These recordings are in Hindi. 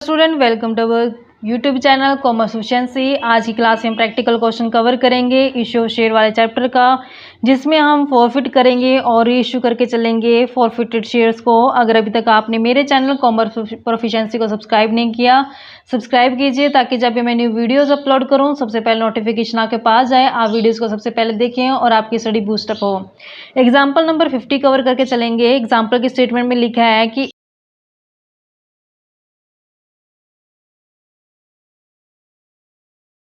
Student welcome to our YouTube channel commerce efficiency. आज की क्लास में प्रैक्टिकल क्वेश्चन कवर करेंगे इशू शेयर वाले चैप्टर का, जिसमें हम फॉरफिट करेंगे और इशू करके चलेंगे फॉरफिटेड शेयर्स को। अगर अभी तक आपने मेरे चैनल कॉमर्स प्रोफिशिएंसी को सब्सक्राइब नहीं किया, सब्सक्राइब कीजिए ताकि जब भी मैं न्यू वीडियोज़ अपलोड करूँ सबसे पहले नोटिफिकेशन आपके पास जाए, आप वीडियोज़ को सबसे पहले देखें और आपकी स्टडी बूस्टअप हो। एग्जाम्पल नंबर 50 कवर करके चलेंगे। एग्जाम्पल की स्टेटमेंट में लिखा है कि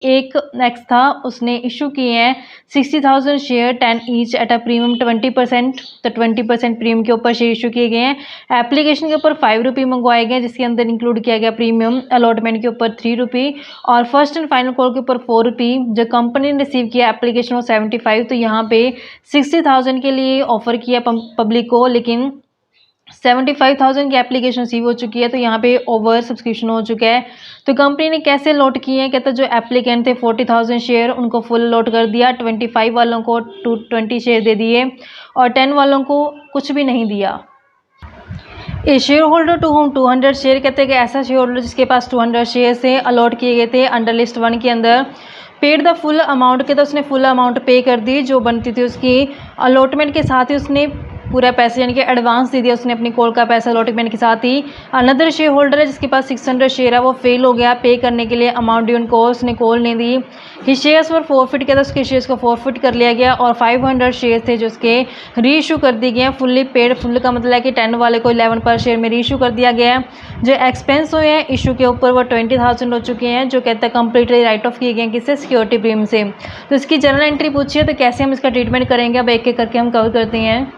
एक एक्स था, उसने इशू किए हैं 60,000 share 10 each at a premium 20%। तो 20% प्रीमियम के ऊपर शेयर इशू किए गए हैं। एप्लीकेशन के ऊपर 5 रुपये मंगवाए गए, जिसके अंदर इंक्लूड किया गया प्रीमियम। अलॉटमेंट के ऊपर 3 रुपये और फर्स्ट एंड फाइनल कॉल के ऊपर 4 रुपये। जो कंपनी ने रिसीव किया एप्लीकेशन वो 75। तो यहाँ पे 60,000 के लिए ऑफर किया पब्लिक को, लेकिन 75,000 की एप्लीकेशन रिसीव हो चुकी है। तो यहाँ पे ओवर सब्सक्रिप्शन हो चुका है। तो कंपनी ने कैसे लॉट किए हैं, कहते हैं जो एप्लीकेंट थे 40,000 शेयर उनको फुल लॉट कर दिया, 25 वालों को 20 शेयर दे दिए और 10 वालों को कुछ भी नहीं दिया। A share holder to whom 200 share, कहते हैं कि ऐसा शेयर होल्डर जिसके पास 200 शेयर से अलॉट किए गए थे अंडर लिस्ट 1 के अंदर, पेड द फुल अमाउंट के, तो उसने फुल अमाउंट पे कर दी जो बनती थी उसकी। अलॉटमेंट के साथ ही उसने पूरा पैसे यानी कि एडवांस दे दिया उसने अपनी कॉल का पैसा अलॉटमेंट के साथ ही। अनदर शेयर होल्डर है जिसके पास 600 शेयर है, वो फेल हो गया पे करने के लिए अमाउंट ड्यू उनको, उसने कॉल नहीं दी। ही शेयर्स वर फॉरफिट किया था, उसके शेयर्स को फॉरफिट कर लिया गया और 500 शेयर थे जो उसके री इशू कर दिए गए। फुल्ली पेड, फुल का मतलब है कि 10 वाले को 11 पर शेयर में री इशू कर दिया गया है। जो एक्सपेंस हुए हैं इशू के ऊपर वो 20,000 हो चुके हैं, जो कहता है कंप्लीटली राइट ऑफ किए गए हैं किससे, सिक्योरिटी प्रीमियम से। तो इसकी जर्नल एंट्री पूछिए तो कैसे हम इसका ट्रीटमेंट करेंगे, अब एक एक करके हम कवर करते हैं।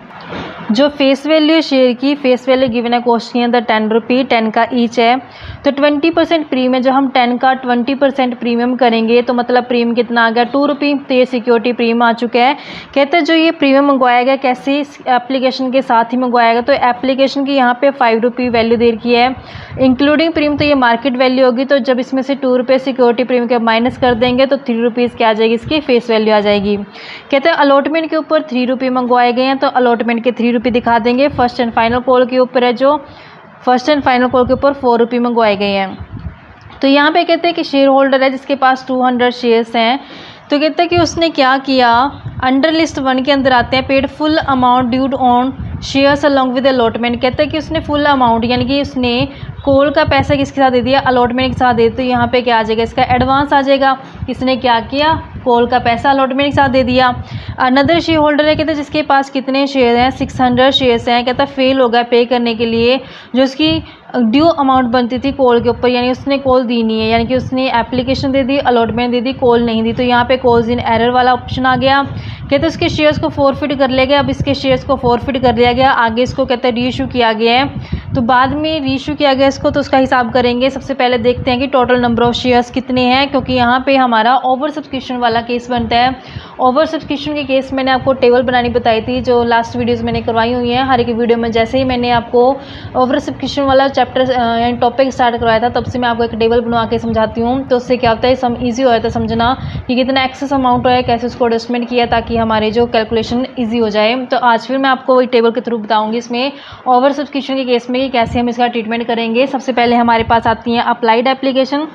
जो फेस वैल्यू शेयर की, फेस वैल्यू गिवन है क्वेश्चन के अंदर 10 रुपये, 10 का ईच है। तो 20% प्रीमियम, जो हम 10 का 20% प्रीमियम करेंगे तो मतलब प्रीमियम कितना आ गया 2 रुपये। तो ये सिक्योरिटी प्रीमियम आ चुका है। कहते हैं जो ये प्रीमियम मंगवाया गया कैसे, एप्लीकेशन के साथ ही मंगवाया गया। तो एप्लीकेशन की यहाँ पे 5 रुपये वैल्यू दे रखी है इंक्लूडिंग प्रीमियम, तो ये मार्केट वैल्यू होगी। तो जब इसमें से 2 रुपये सिक्योरिटी प्रीमियम के माइनस कर देंगे तो 3 रुपीज़ क्या आ जाएगी, इसकी फेस वैल्यू आ जाएगी। कहते हैं अलॉटमेंट के ऊपर 3 रुपये मंगवाए गए हैं, तो अलॉटमेंट के 3 रुपये दिखा देंगे। फर्स्ट एंड फाइनल कॉल के ऊपर है, जो फर्स्ट एंड फाइनल कॉल के ऊपर 4 रुपये मंगवाए गए हैं। तो यहाँ पे कहते हैं कि शेयर होल्डर है जिसके पास 200 शेयर्स हैं, तो कहते हैं कि उसने क्या किया, अंडर लिस्ट 1 के अंदर आते हैं, paid full amount dude on shares along with allotment. कहते हैं कि उसने फुल अमाउंट यानी कि उसने कॉल का पैसा किसके साथ दे दिया, अलॉटमेंट के साथ दे दिया। तो यहाँ पे क्या आ जाएगा, इसका एडवांस आ जाएगा। किसने क्या किया, कॉल का पैसा अलॉटमेंट के साथ दे दिया। अनदर शेयर होल्डर है, कहते हैं जिसके पास कितने शेयर हैं, 600 शेयर्स हैं, कहता है फेल हो गया पे करने के लिए जो उसकी ड्यू अमाउंट बनती थी कॉल के ऊपर, यानी उसने कॉल दी नहीं है, यानी कि उसने एप्लीकेशन दे दी, अलॉटमेंट दे दी, कॉल नहीं दी। तो यहाँ पे कॉल्स इन एरर वाला ऑप्शन आ गया। कहते हैं उसके शेयर्स को फॉरफिट कर लिया गया। अब इसके शेयर्स को फॉरफिट कर लिया गया, आगे इसको कहते हैं री इशू किया गया है। तो बाद में री इशू किया गया इसको, तो उसका हिसाब करेंगे। सबसे पहले देखते हैं कि टोटल नंबर ऑफ शेयर्स कितने हैं, क्योंकि यहाँ पे हमारा ओवर सब्सक्रिप्शन वाला केस बनता है। ओवर सब्सक्रिप्शन के केस मैंने आपको टेबल बनानी बताई थी, जो लास्ट वीडियोज़ मैंने करवाई हुई हैं। हर एक वीडियो में जैसे ही मैंने आपको ओवर सब्सक्रिप्शन वाला चैप्टर यानी टॉपिक स्टार्ट करवाया था, तब से मैं आपको एक टेबल बनवा के समझाती हूँ। तो उससे क्या होता है, ईजी हो जाता है समझना कि कितना एक्सेस अमाउंट है, कैसे उसको एडजस्टमेंट किया ताकि हमारे जो कैलकुलेशन ईजी हो जाए। तो आज फिर मैं आपको वही टेबल के थ्रू बताऊँगी इसमें ओवर सब्सक्रिप्शन के केस में कि कैसे हम इसका ट्रीटमेंट करेंगे। सबसे पहले हमारे पास आती हैं अप्लाइड एप्लीकेशन।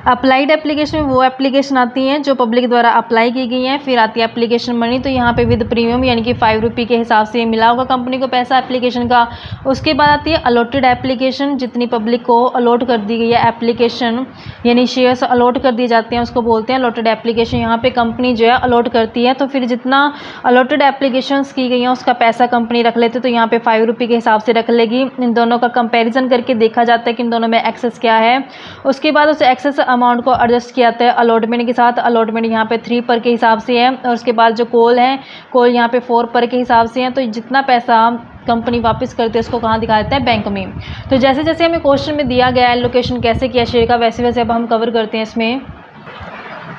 अप्लाइड एप्लीकेशन में वो एप्लीकेशन आती हैं जो पब्लिक द्वारा अप्लाई की गई हैं। फिर आती है एप्लीकेशन मनी, तो यहाँ पे विद प्रीमियम यानी कि 5 रुपये के हिसाब से मिला होगा कंपनी को पैसा एप्लीकेशन का। उसके बाद आती है अलॉटेड एप्लीकेशन, जितनी पब्लिक को अलॉट कर दी गई है एप्लीकेशन यानी शेयर्स अलॉट कर दिए जाते हैं, उसको बोलते हैं अलॉटेड एप्लीकेशन। यहाँ पे कंपनी जो है अलॉट करती है, तो फिर जितना अलॉटेड एप्लीकेशन की गई हैं उसका पैसा कंपनी रख लेते, तो यहाँ पे 5 रुपये के हिसाब से रख लेगी। इन दोनों का कंपेरिजन करके देखा जाता है कि इन दोनों में एक्सेस क्या है। उसके बाद उस एक्सेस अमाउंट को एडजस्ट किया जाता है अलॉटमेंट के साथ। अलॉटमेंट यहाँ पे 3 पर के हिसाब से है, और उसके बाद जो कॉल है, कॉल यहाँ पे 4 पर के हिसाब से है। तो जितना पैसा कंपनी वापस करते हैं उसको कहाँ दिखा देता है, बैंक में। तो जैसे जैसे हमें क्वेश्चन में दिया गया है लोकेशन कैसे किया शेयर का, वैसे वैसे अब हम कवर करते हैं इसमें।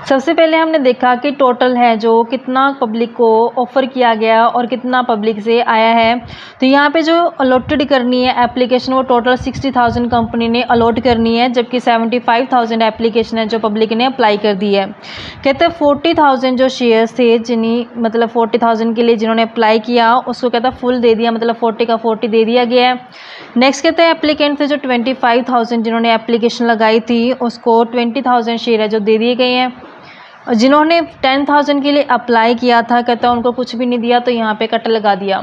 सबसे पहले हमने देखा कि टोटल है जो कितना पब्लिक को ऑफ़र किया गया और कितना पब्लिक से आया है। तो यहाँ पे जो अलॉटेड करनी है एप्लीकेशन वो टोटल 60,000 कंपनी ने अलॉट करनी है, जबकि 75,000 एप्लीकेशन है जो पब्लिक ने अप्लाई कर दी है। कहते हैं 40,000 जो शेयर्स थे जिन्हें मतलब 40,000 के लिए जिन्होंने अप्लाई किया उसको कहता है फुल दे दिया, मतलब 40 का 40 दे दिया गया है। नेक्स्ट कहते हैं एप्लीकेंट थे जो 25,000 जिन्होंने एप्लीकेशन लगाई थी उसको 20,000 शेयर है जो दे दिए गए हैं। और जिन्होंने 10,000 के लिए अप्लाई किया था कहता है उनको कुछ भी नहीं दिया, तो यहाँ पे कट लगा दिया।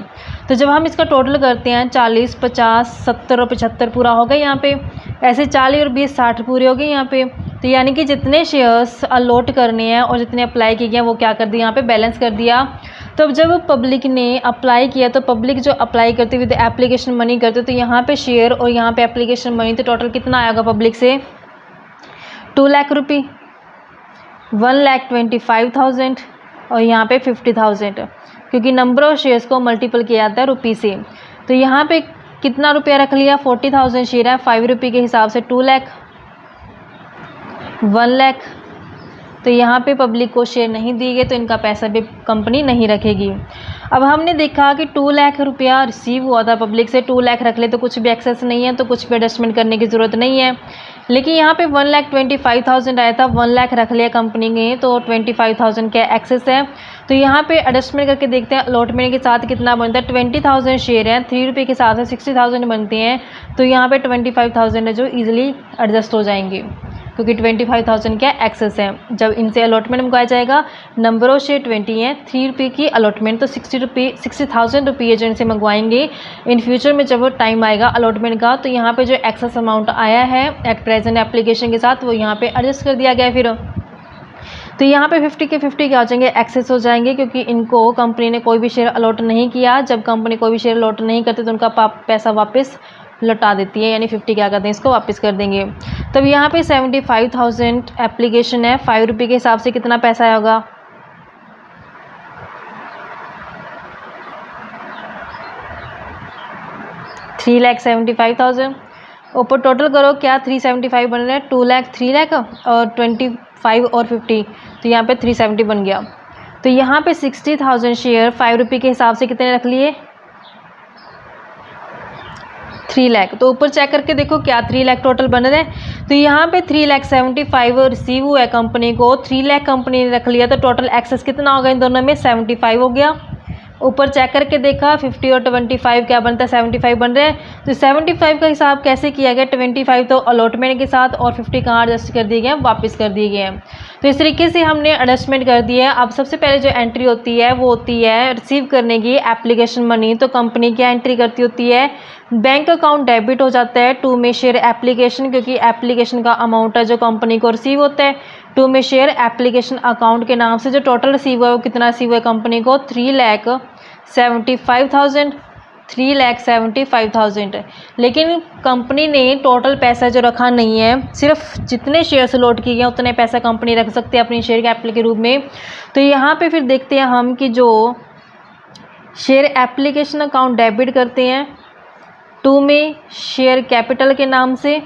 तो जब हम इसका टोटल करते हैं 40, 50, 70 और 75 पूरा हो गया यहाँ पे, ऐसे 40 और 20, 60 पूरे हो गए यहाँ पे। तो यानी कि जितने शेयर्स अलॉट करने हैं और जितने अप्लाई किए गए वो क्या कर दिया यहाँ पे बैलेंस कर दिया। तो जब पब्लिक ने अप्लाई किया तो पब्लिक जो अप्लाई करती हुई एप्लीकेशन मनी करते तो यहाँ पे शेयर और यहाँ पे एप्लीकेशन मनी, तो टोटल कितना आएगा पब्लिक से 2 लाख रुपये, 1,25,000 और यहाँ पे 50,000, क्योंकि नंबर ऑफ शेयर्स को मल्टीपल किया जाता है रुपये से। तो यहाँ पे कितना रुपया रख लिया, 40,000 शेयर है, 5 रुपये के हिसाब से 2 लाख, 1 लाख। तो यहाँ पे पब्लिक को शेयर नहीं दिए गए तो इनका पैसा भी कंपनी नहीं रखेगी। अब हमने देखा कि 2 लाख रुपया रिसीव हुआ था पब्लिक से, 2 लाख रख ले तो कुछ भी एक्सेस नहीं है, तो कुछ भी एडजस्टमेंट करने की ज़रूरत नहीं है। लेकिन यहाँ पे 1,25,000 आया था, 1 लाख रख लिया कंपनी ने तो 25,000 का एक्सेस है। तो यहाँ पे एडजस्टमेंट करके देखते हैं अलॉटमेंट के साथ कितना बनता है। 20,000 शेयर हैं, 3 रुपये के हिसाब से 60,000 बनते हैं, तो यहाँ पे 25,000 है जो ईजिली एडजस्ट हो जाएंगे, क्योंकि 25,000 क्या एक्सेस है। जब इनसे अलॉटमेंट मंगवाया जाएगा, नंबर ऑफ शेयर 20 है, 3 रुपये की अलॉटमेंट, तो 60,000 रुपये जो इनसे मंगवाएंगे इन फ्यूचर में जब टाइम आएगा अलॉटमेंट का, तो यहाँ पे जो एक्सेस अमाउंट आया है एट प्रेजेंट एप्लीकेशन के साथ वो यहाँ पे एडजस्ट कर दिया गया फिर। तो यहाँ पे 50 के 50 क्या हो जाएंगे, एक्सेस हो जाएंगे, क्योंकि इनको कंपनी ने कोई भी शेयर अलॉट नहीं किया। जब कंपनी कोई भी शेयर अलॉट नहीं करती तो उनका पैसा वापस लौटा देती है, यानी 50 क्या करते हैं इसको वापस कर देंगे। तब यहाँ पे 75,000 एप्लीकेशन है, 5 रुपये के हिसाब से कितना पैसा होगा, $3,75,000। ऊपर टोटल करो क्या 375 बन रहा है, 2 लाख, 3 लाख और 25 और 50, तो यहाँ पे 370 बन गया। तो यहाँ पे 60,000 शेयर 5 रुपये के हिसाब से कितने रख लिए, 3 लाख। तो ऊपर चेक करके देखो क्या 3 लाख टोटल बन रहे हैं। तो यहाँ पे 3,75,000 रिसीव हुआ है कंपनी को, 3 लाख कंपनी ने रख लिया, तो टोटल एक्सेस कितना होगा इन दोनों में, 75 हो गया। ऊपर चेक करके देखा 50 और 25 क्या बनता है, 75 बन रहे हैं। तो 75 का हिसाब कैसे किया गया, 25 तो अलॉटमेंट के साथ और 50 कहाँ एडजस्ट कर दिए गए हैं, वापस कर दिए गए हैं। तो इस तरीके से हमने एडजस्टमेंट कर दिया है। अब सबसे पहले जो एंट्री होती है वो होती है रिसीव करने की एप्लीकेशन मनी। तो कंपनी क्या एंट्री करती होती है, बैंक अकाउंट डेबिट हो जाता है, 2 में शेयर एप्लीकेशन, क्योंकि एप्लीकेशन का अमाउंट है जो कंपनी को रिसीव होता है, 2 में शेयर एप्लीकेशन अकाउंट के नाम से जो टोटल रिसीव हुआ है वो कितना रिसीव हुआ है कंपनी को, 3,75,000, 3,75,000। लेकिन कंपनी ने टोटल पैसा जो रखा नहीं है, सिर्फ जितने शेयर्स अलॉट किए गए उतने पैसा कंपनी रख सकती है अपनी शेयर कैपिटल के रूप में। तो यहाँ पे फिर देखते हैं हम कि जो शेयर एप्लीकेशन अकाउंट डेबिट करते हैं 2 में शेयर कैपिटल के नाम से,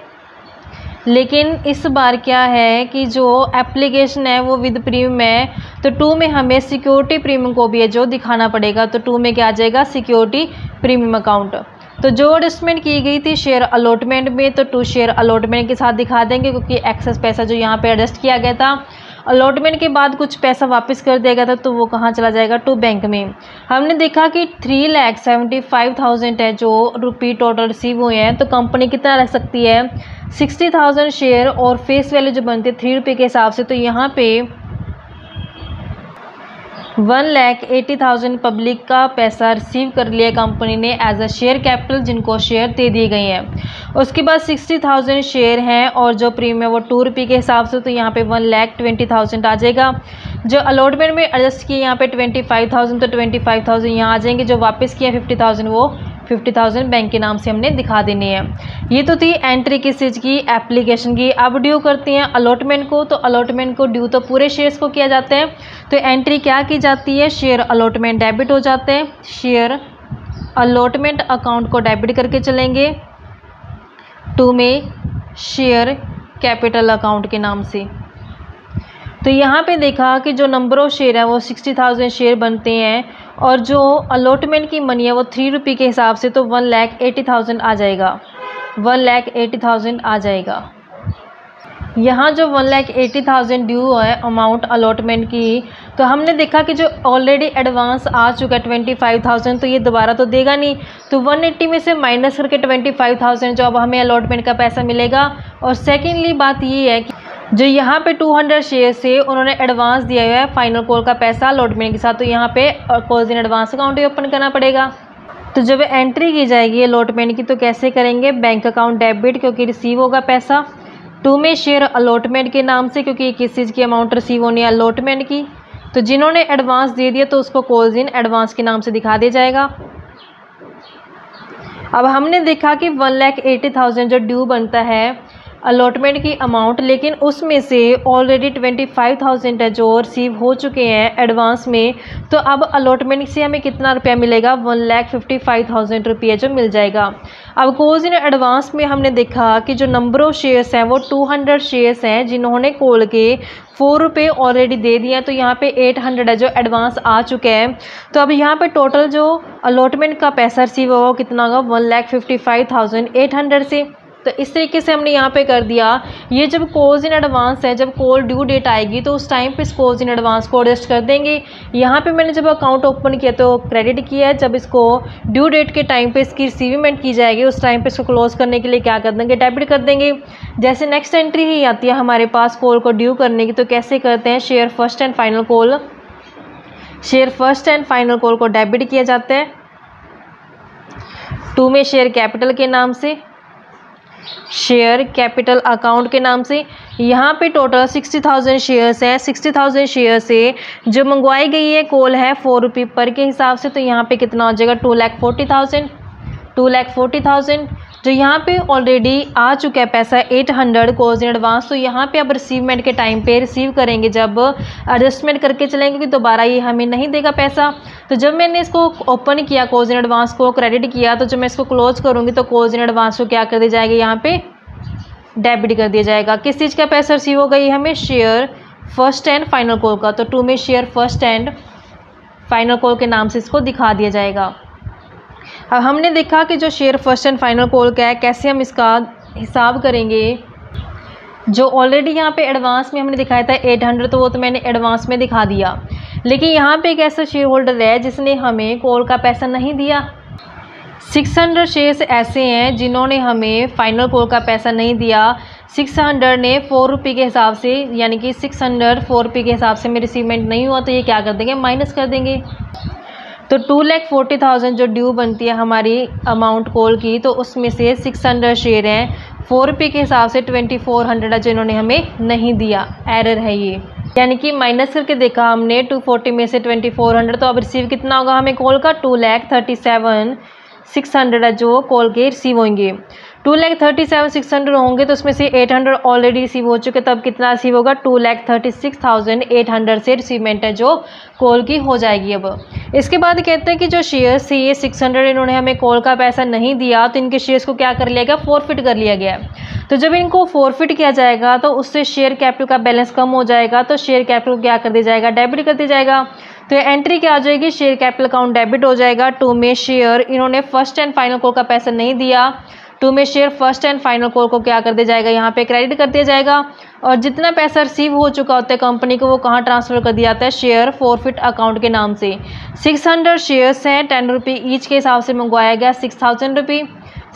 लेकिन इस बार क्या है कि जो एप्लीकेशन है वो विद प्रीमियम है, तो 2 में हमें सिक्योरिटी प्रीमियम को भी है जो दिखाना पड़ेगा। तो 2 में क्या आ जाएगा, सिक्योरिटी प्रीमियम अकाउंट। तो जो एडजस्टमेंट की गई थी शेयर अलॉटमेंट में, तो 2 शेयर अलॉटमेंट के साथ दिखा देंगे, क्योंकि एक्सेस पैसा जो यहाँ पे एडजस्ट किया गया था अलॉटमेंट के बाद कुछ पैसा वापस कर दिया गया था, तो वो कहाँ चला जाएगा, टू बैंक में। हमने देखा कि 3,75,000 है जो रुपये टोटल रिसीव हुए हैं, तो कंपनी कितना रख सकती है, 60,000 शेयर और फेस वैल्यू जो बनती है 3 रुपये के हिसाब से। तो यहाँ पे 1,80,000 पब्लिक का पैसा रिसीव कर लिया कंपनी ने एज अ शेयर कैपिटल, जिनको शेयर दे दिए गए हैं। उसके बाद 60,000 शेयर हैं और जो प्रीमियम है वो 2 रुपये के हिसाब से, तो यहाँ पे 1,20,000 आ जाएगा। जो अलॉटमेंट में एडजस्ट किए यहाँ पे 25,000, तो 25,000 यहाँ आ जाएंगे। जो वापस किए 50,000 वो 50,000 बैंक के नाम से हमने दिखा देने हैं। ये तो थी एंट्री किस चीज़ की, एप्लीकेशन की। अब ड्यू करते हैं अलॉटमेंट को। तो अलॉटमेंट को ड्यू तो पूरे शेयर्स को किया जाता है, तो एंट्री क्या की जाती है, शेयर अलॉटमेंट डेबिट हो जाते हैं। शेयर अलॉटमेंट अकाउंट को डेबिट करके चलेंगे 2 में शेयर कैपिटल अकाउंट के नाम से। तो यहाँ पे देखा कि जो नंबर ऑफ शेयर है वो 60,000 शेयर बनते हैं और जो अलॉटमेंट की मनी है वो 3 रुपये के हिसाब से तो 1,80,000 आ जाएगा, 1,80,000 आ जाएगा। यहाँ जो 1,80,000 ड्यू है अमाउंट अलॉटमेंट की, तो हमने देखा कि जो ऑलरेडी एडवांस आ चुका है 25,000 तो ये दोबारा तो देगा नहीं, तो 180 में से माइनस करके 25,000 जो अब हमें अलॉटमेंट का पैसा मिलेगा। और सेकेंडली बात ये है कि जो यहाँ पे 200 शेयर से उन्होंने एडवांस दिया हुआ है फाइनल कॉल का पैसा अलॉटमेंट के साथ, तो यहाँ पे calls in advance account he open करना पड़ेगा। तो जब एंट्री की जाएगी अलॉटमेंट की तो कैसे करेंगे, बैंक अकाउंट डेबिट क्योंकि रिसीव होगा पैसा, टू में शेयर अलॉटमेंट के नाम से क्योंकि किस चीज़ की अमाउंट रिसीव होनी है अलॉटमेंट की, तो जिन्होंने एडवांस दे दिया तो उसको कॉल्स इन एडवांस के नाम से दिखा दिया जाएगा। अब हमने देखा कि 1,80,000 जो ड्यू बनता है अलॉटमेंट की अमाउंट, लेकिन उसमें से ऑलरेडी 25,000 है जो रिसीव हो चुके हैं एडवांस में, तो अब अलॉटमेंट से हमें कितना रुपया मिलेगा, 1,55,000 रुपये जो मिल जाएगा। अब कॉल्स इन एडवांस में हमने देखा कि जो नंबर ऑफ शेयर्स हैं वो 200 शेयर्स हैं जिन्होंने कॉल के 4 रुपये ऑलरेडी दे दिए हैं, तो यहाँ पे 800 है जो एडवांस आ चुके हैं। तो अब यहाँ पे टोटल जो अलॉटमेंट का पैसा रिसीव होगा कितना होगा, 1,55,800 से। तो इस तरीके से हमने यहाँ पे कर दिया। ये जब कॉल्स इन एडवांस है, जब कॉल ड्यू डेट आएगी तो उस टाइम पे इस कॉल्स इन एडवांस को एडजस्ट कर देंगे। यहाँ पे मैंने जब अकाउंट ओपन किया तो क्रेडिट किया है, जब इसको ड्यू डेट के टाइम पे इसकी रिसीवमेंट की जाएगी उस टाइम पे इसको क्लोज करने के लिए क्या कर देंगे, डेबिट कर देंगे। जैसे नेक्स्ट एंट्री ही आती है हमारे पास कॉल को ड्यू करने की, तो कैसे करते हैं, share first and final call, share first and final call को डेबिट किया जाता है टू में शेयर कैपिटल के नाम से, शेयर कैपिटल अकाउंट के नाम से। यहाँ पे टोटल 60,000 शेयर्स हैं, 60,000 शेयर से जो मंगवाई गई है कॉल है 4 रुपये पर के हिसाब से, तो यहाँ पे कितना हो जाएगा, 2,40,000, 2,40,000। जो यहाँ पे ऑलरेडी आ चुका है पैसा 800 कॉल्स इन एडवांस, तो यहाँ पे अब रिसीवमेंट के टाइम पे रिसीव करेंगे, जब एडजस्टमेंट करके चलेंगे कि दोबारा ये हमें नहीं देगा पैसा। तो जब मैंने इसको ओपन किया कॉल्स इन एडवांस को क्रेडिट किया, तो जब मैं इसको क्लोज करूँगी तो कॉल्स इन एडवांस को क्या कर दिया जाएगा, यहाँ पे डेबिट कर दिया जाएगा। किस चीज़ का पैसा रिसीव होगा, ये हमें share first and final call का, तो टू में share first and final call के नाम से इसको दिखा दिया जाएगा। अब हमने देखा कि जो share first and final call का है कैसे हम इसका हिसाब करेंगे। जो ऑलरेडी यहाँ पे एडवांस में हमने दिखाया था 800, तो वो तो मैंने एडवांस में दिखा दिया, लेकिन यहाँ पे एक ऐसा शेयर होल्डर है जिसने हमें कॉल का पैसा नहीं दिया। 600 शेयर्स ऐसे हैं जिन्होंने हमें फाइनल कॉल का पैसा नहीं दिया। 600 ने 4 रुपये के हिसाब से, यानी कि 600 4 रुपये के हिसाब से में रिसीवमेंट नहीं हुआ, तो ये क्या कर देंगे, माइनस कर देंगे। तो 2,40,000 जो ड्यू बनती है हमारी अमाउंट कॉल की, तो उसमें से 600 शेयर हैं 4 रुपये के हिसाब से 2400 जो इन्होंने हमें नहीं दिया, एरर है ये, यानी कि माइनस करके देखा हमने 240 में से 2400, तो अब रिसीव कितना होगा हमें कॉल का, 2,37,600 जो कॉल के रिसीव होंगे। 2,37,600 होंगे तो उसमें से 800 ऑलरेडी रिसीव हो चुके, तब कितना रिसीव होगा, 2,36,800 से रिसीवमेंट है जो कॉल की हो जाएगी। अब इसके बाद कहते हैं कि जो शेयर्स से ये 600 इन्होंने हमें कॉल का पैसा नहीं दिया, तो इनके शेयर्स को क्या कर लिया गया, फॉरफिट कर लिया गया। तो जब इनको फॉरफिट किया जाएगा तो उससे शेयर कैपिटल का बैलेंस कम हो जाएगा, तो शेयर कैपिटल क्या कर दिया जाएगा, डेबिट कर दिया जाएगा। तो एंट्री क्या आ जाएगी, शेयर कैपिटल अकाउंट डेबिट हो जाएगा। टू में शेयर इन्होंने फर्स्ट एंड फाइनल कॉल का पैसा नहीं दिया, टू में share first and final call को क्या कर दिया जाएगा, यहाँ पे क्रेडिट कर दिया जाएगा। और जितना पैसा रिसीव हो चुका होता है कंपनी को वो कहाँ ट्रांसफ़र कर दिया जाता है, शेयर फॉरफिट अकाउंट के नाम से। 600 शेयर्स हैं 10 रुपये ईच के हिसाब से मंगवाया गया, 6,000 रुपये।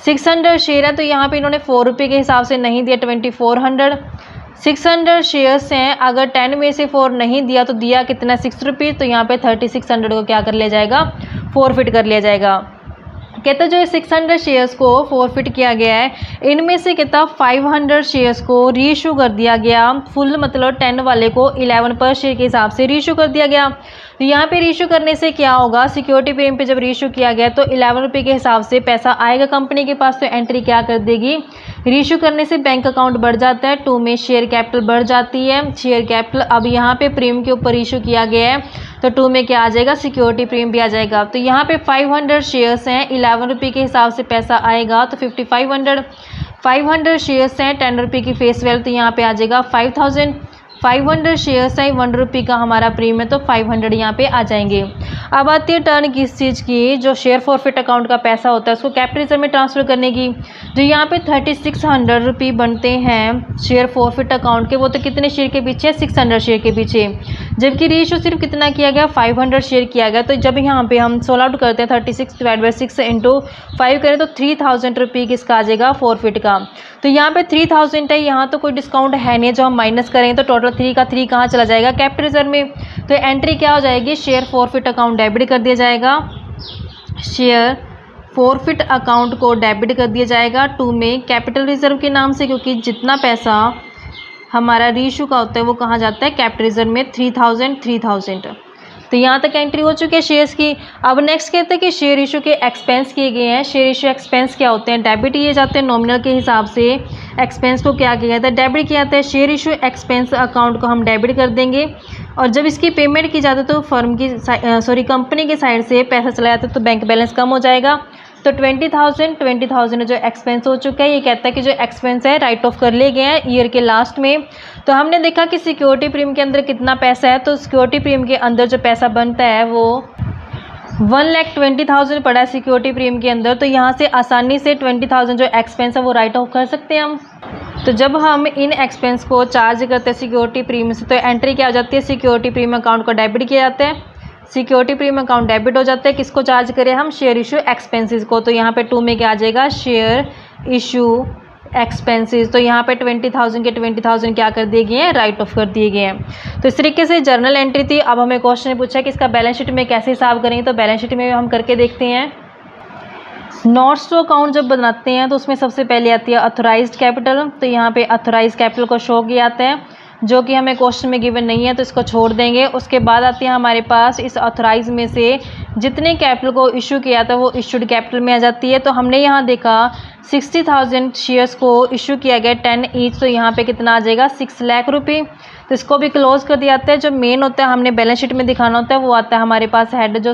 600 शेयर है तो यहाँ पे इन्होंने 4 रुपये के हिसाब से नहीं दिया, 2400। 600 शेयर्स हैं, अगर 10 में से 4 नहीं दिया तो दिया कितना, 6 रुपये, तो यहाँ पे 3600 को क्या कर लिया जाएगा, फॉरफिट कर लिया जाएगा। कहता जो 600 शेयर्स को फॉरफिट किया गया है, इनमें से कहता 500 शेयर्स को रीइशू कर दिया गया, फुल मतलब 10 वाले को 11 पर शेयर के हिसाब से रीइशू कर दिया गया। तो यहाँ पे रीइशू करने से क्या होगा, सिक्योरिटी प्रीमियम पे जब रीइशू किया गया तो 11 रुपये के हिसाब से पैसा आएगा कंपनी के पास, तो एंट्री क्या कर देगी, रीइशू करने से बैंक अकाउंट बढ़ जाता है, टू में शेयर कैपिटल बढ़ जाती है, शेयर कैपिटल अब यहाँ पे प्रीमियम के ऊपर इशू किया गया है, तो टू में क्या आ जाएगा, सिक्योरिटी प्रीमियम भी आ जाएगा। तो यहाँ पे 500 शेयर्स हैं, 11 रुपये के हिसाब से पैसा आएगा, तो 5500। 500 शेयर्स हैं 10 रुपये की फेस वैल्यू, तो यहाँ पे आ जाएगा 5000। 500 शेयर्स है, 1 रुपये का हमारा प्रीमियम है, तो 500 यहाँ पे आ जाएंगे। अब आती है टर्न किस चीज़ की, जो शेयर फॉरफिट अकाउंट का पैसा होता है उसको कैपिटल रिजर्व में ट्रांसफ़र करने की। जो यहाँ पे 3600 रुपये बनते हैं शेयर फॉरफिट अकाउंट के, वो तो कितने शेयर के पीछे, 600 शेयर के पीछे, जबकि रेशियो सिर्फ कितना किया गया, 500 शेयर किया गया। तो जब यहाँ पे हम 16 आउट करते हैं, 36/6 इंटू 5 करें तो 3000 रुपये किसका आ जाएगा, फॉरफिट का। तो यहाँ पे 3000 है, यहाँ तो कोई डिस्काउंट है नहीं, जो हम माइनस करें तो टोटल 3 का 3 कहाँ चला जाएगा, कैपिटल रिजर्व में। तो एंट्री क्या हो जाएगी, शेयर फॉरफिट अकाउंट डेबिट कर दिया जाएगा, शेयर फॉरफिट अकाउंट को डेबिट कर दिया जाएगा 2 में कैपिटल रिजर्व के नाम से, क्योंकि जितना पैसा हमारा रीइशू का होता है वो कहाँ जाता है, कैपिटल रिजर्व में 3000। तो यहाँ तक एंट्री हो चुकी है शेयर्स की। अब नेक्स्ट कहते हैं कि शेयर इशू के एक्सपेंस किए गए हैं। शेयर इशू एक्सपेंस क्या होते हैं, डेबिट किए जाते हैं नॉमिनल के हिसाब से, एक्सपेंस को क्या किया जाता है, डेबिट किया जाता है। शेयर इशू एक्सपेंस अकाउंट को हम डेबिट कर देंगे, और जब इसकी पेमेंट की जाती है तो फर्म की कंपनी की साइड से पैसा चला जाता है, तो बैंक बैलेंस कम हो जाएगा। तो 20,000 जो एक्सपेंस हो चुका है, ये कहता है कि जो एक्सपेंस है राइट ऑफ कर लिए गए हैं ईयर के लास्ट में। तो हमने देखा कि सिक्योरिटी प्रीमियम के अंदर कितना पैसा है, तो सिक्योरिटी प्रीमियम के अंदर जो पैसा बनता है वो 1,20,000 पड़ा है सिक्योरिटी प्रीमियम के अंदर। तो यहाँ से आसानी से 20,000 जो एक्सपेंस है वो राइट ऑफ कर सकते हैं हम। तो जब हम इन एक्सपेंस को चार्ज करते हैं सिक्योरिटी प्रीमियम से, तो एंट्री क्या हो जाती है, सिक्योरिटी प्रीमियम अकाउंट को डेबिट किया जाता है, सिक्योरिटी प्रीमियम अकाउंट डेबिट हो जाता है। किसको चार्ज करें हम, शेयर इशू एक्सपेंसेस को। तो यहाँ पे 2 में क्या आ जाएगा, शेयर इशू एक्सपेंसेस। तो यहाँ पे 20,000 के 20,000 क्या कर दिए गए हैं, राइट ऑफ कर दिए गए हैं। तो इस तरीके से जर्नल एंट्री थी। अब हमें क्वेश्चन पूछा कि इसका बैलेंस शीट में कैसे हिसाब करेंगे, तो बैलेंस शीट में हम करके देखते हैं। नोट्स टू अकाउंट जब बनाते हैं तो उसमें सबसे पहले आती है अथोराइज्ड कैपिटल। तो यहाँ पे अथोराइज्ड कैपिटल को शो किया जाता है, जो कि हमें क्वेश्चन में गिवन नहीं है, तो इसको छोड़ देंगे। उसके बाद आती है हमारे पास इस अथोराइज में से जितने कैपिटल को इशू किया था वो इशूड कैपिटल में आ जाती है। तो हमने यहाँ देखा 60,000 शेयर्स को इशू किया गया 10 ईच, तो यहाँ पे कितना आ जाएगा, 6 लाख रुपये। तो इसको भी क्लोज कर दिया जाता है। जो मेन होता है हमने बैलेंस शीट में दिखाना होता है वो आता है हमारे पास हेड, जो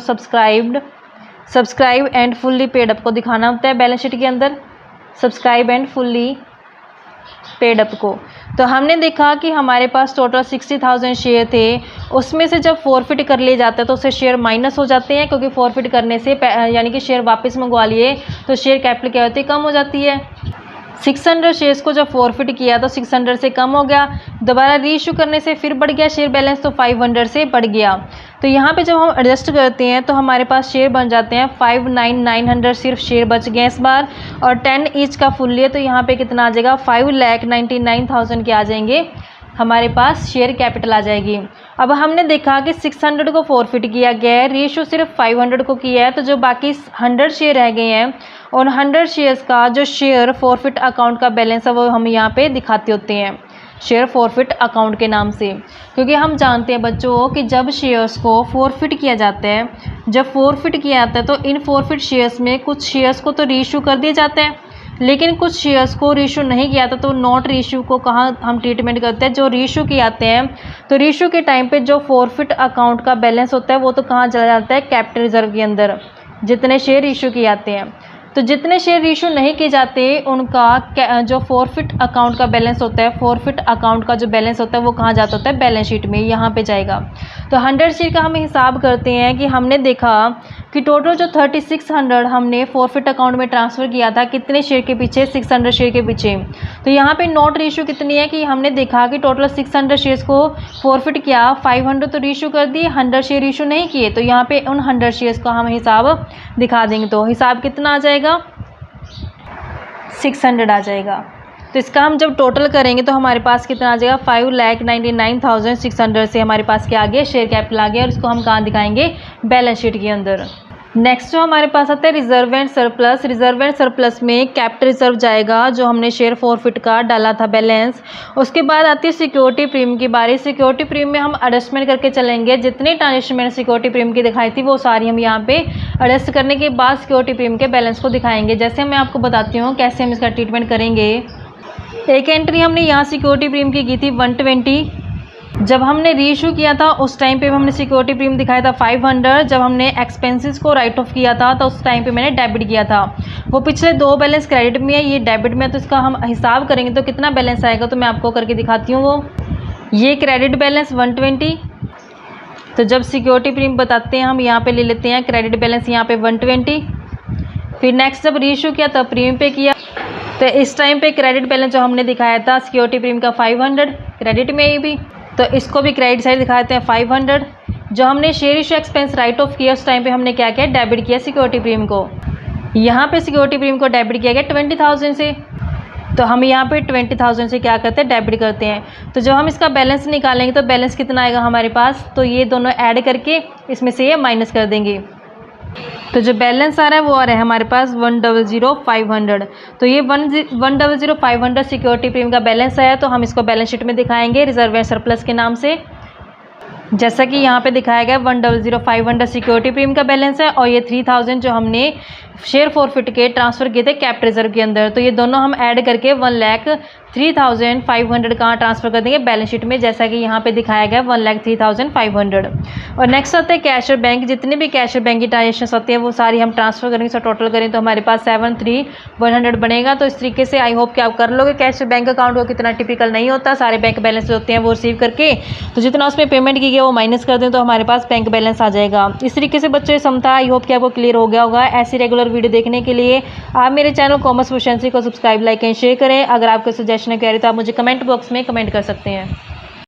subscribe and fully paid up को दिखाना होता है बैलेंस शीट के अंदर, subscribe and fully paid up को। तो हमने देखा कि हमारे पास टोटल 60,000 शेयर थे, उसमें से जब फॉरफिट कर लिए जाते हैं तो उससे शेयर माइनस हो जाते हैं, क्योंकि फॉरफिट करने से यानी कि शेयर वापस मंगवा लिए तो शेयर कैपिटल क्या होती है, कम हो जाती है। 600 शेयर्स को जब फॉरफिट किया तो 600 से कम हो गया, दोबारा रीइशू करने से फिर बढ़ गया शेयर बैलेंस, तो 500 से बढ़ गया। तो यहाँ पे जब हम एडजस्ट करते हैं तो हमारे पास शेयर बन जाते हैं 59,900 सिर्फ शेयर बच गए इस बार, और 10 ईच का फुल लिए तो यहाँ पे कितना आ जाएगा, 5,99,000 के आ जाएंगे हमारे पास शेयर कैपिटल आ जाएगी। अब हमने देखा कि 600 को फॉरफिट किया गया है, रेशियो सिर्फ 500 को किया है, तो जो बाकी 100 शेयर रह गए हैं उन 100 शेयर्स का जो शेयर फॉरफिट अकाउंट का बैलेंस है वो हम यहाँ पे दिखाते होते हैं शेयर फॉरफिट अकाउंट के नाम से, क्योंकि हम जानते हैं बच्चों कि जब शेयर्स को फॉरफिट किया जाता है, जब फॉरफिट किया जाता है तो इन फॉरफिट शेयर्स में कुछ शेयर्स को तो रीइशू कर दिए जाते हैं, लेकिन कुछ शेयर्स को रीइशू नहीं किया था, तो नॉट रीइशू को कहाँ हम ट्रीटमेंट करते हैं, जो रीइशू किए जाते हैं तो रीइशू के टाइम पे जो फॉरफिट अकाउंट का बैलेंस होता है वो तो कहाँ चला जाता है, कैपिटल रिजर्व के अंदर, जितने शेयर इशू किए जाते हैं। तो जितने शेयर इशू नहीं किए जाते उनका जो फॉरफिट अकाउंट का बैलेंस होता है, फॉरफिट अकाउंट का जो बैलेंस होता है वो कहाँ जाता होता है, बैलेंस शीट में, यहाँ पे जाएगा। तो 100 शेयर का हम हिसाब करते हैं कि हमने देखा कि टोटल जो 3600 हमने फॉरफिट अकाउंट में ट्रांसफ़र किया था, कितने शेयर के पीछे, 600 शेयर के पीछे। तो यहाँ पे नोट रेशियो कितनी है कि हमने देखा कि टोटल 600 शेयर्स को फॉरफिट किया, 500 तो रेशियो कर दिए, 100 शेयर इशू नहीं किए, तो यहाँ पे उन 100 शेयर्स का हम हिसाब दिखा देंगे। तो हिसाब कितना आ जाएगा, 600 आ जाएगा। तो इसका हम जब टोटल करेंगे तो हमारे पास कितना आ जाएगा, 5,99,600 से हमारे पास क्या आ गया, शेयर कैपिटल आ गया, और इसको हम कहाँ दिखाएंगे, बैलेंस शीट के अंदर। नेक्स्ट जो हमारे पास आता है reserve and surplus. Reserve and surplus में कैपिटल रिजर्व जाएगा, जो हमने शेयर फॉरफिट का डाला था बैलेंस। उसके बाद आती है सिक्योरिटी प्रीमियम की बारी। सिक्योरिटी प्रीमियम में हम एडजस्टमेंट करके चलेंगे, जितनी ट्रांजेक्शन मैंने सिक्योरिटी प्रीमियम की दिखाई थी वो सारी हम यहाँ पे एडजस्ट करने के बाद सिक्योरिटी प्रीमियम के बैलेंस को दिखाएंगे। जैसे मैं आपको बताती हूँ कैसे हम इसका ट्रीटमेंट करेंगे। एक एंट्री हमने यहाँ सिक्योरिटी प्रीमियम की थी 120, जब हमने रीइशू किया था उस टाइम पे हमने सिक्योरिटी प्रीमियम दिखाया था 500, जब हमने एक्सपेंसेस को राइट ऑफ किया था तो उस टाइम पे मैंने डेबिट किया था। वो पिछले 2 बैलेंस क्रेडिट में है, ये डेबिट में है, तो इसका हम हिसाब करेंगे तो कितना बैलेंस आएगा, तो मैं आपको करके दिखाती हूँ। वो ये क्रेडिट बैलेंस 120। तो जब सिक्योरिटी प्रीमियम बताते हैं हम यहाँ पे ले लेते हैं क्रेडिट बैलेंस यहाँ पे 120। फिर नेक्स्ट जब रीइशू किया तब प्रीमियम पे किया, तो इस टाइम पे क्रेडिट बैलेंस जो हमने दिखाया था सिक्योरिटी प्रीमियम का 500 क्रेडिट में ही भी, तो इसको भी क्रेडिट साइड दिखाते हैं 500। जो हमने share issue expense right of किया उस टाइम पे हमने क्या किया, डेबिट किया सिक्योरिटी प्रीमियम को। यहाँ पे सिक्योरिटी प्रीमियम को डेबिट किया गया 20,000 से, तो हम यहाँ पे 20,000 से क्या करते हैं, डेबिट करते हैं। तो जब हम इसका बैलेंस निकालेंगे तो बैलेंस कितना आएगा हमारे पास, तो ये दोनों ऐड करके इसमें से ये माइनस कर देंगे। तो जो बैलेंस आ रहा है वो आ रहा है हमारे पास 100,500। तो ये 100,500 सिक्योरिटी प्रीमियम का बैलेंस आया, तो हम इसको बैलेंस शीट में दिखाएंगे रिजर्व एंड सरप्लस के नाम से। जैसा कि यहाँ पे दिखाया गया 100,500 सिक्योरिटी प्रीमियम का बैलेंस है, और ये 3,000 जो हमने शेयर फॉरफिट के ट्रांसफ़र किए थे कैप्ट रिजर्व के अंदर, तो ये दोनों हम ऐड करके 1,03,500 कहाँ ट्रांसफ़र कर देंगे, बैलेंस शीट में, जैसा कि यहाँ पे दिखाया गया 1,03,500। और नेक्स्ट आता है कैश और बैंक। जितने भी कैश और बैंक की ट्रांजेक्शन होती है वो सारी हम ट्रांसफ़र करेंगे, सो टोटल करें तो हमारे पास 73,100 बनेगा। तो इस तरीके से आई होप कि आप कर लोगे। कैश और बैंक अकाउंट को कितना टिपिकल नहीं होता, सारे बैंक बैलेंस होते हैं वो रिसीव करके, तो जितना उसमें पेमेंट की गई वो माइनस कर दें तो हमारे पास बैंक बैलेंस आ जाएगा। इस तरीके से बच्चों ये समझा, आई होप कि आपको क्लियर हो गया होगा। ऐसी रेगुलर वीडियो देखने के लिए आप मेरे चैनल कॉमर्स प्रोफिशिएंसी को सब्सक्राइब, लाइक एंड शेयर करें। अगर आपको सजेशन है तो आप मुझे कमेंट बॉक्स में कमेंट कर सकते हैं।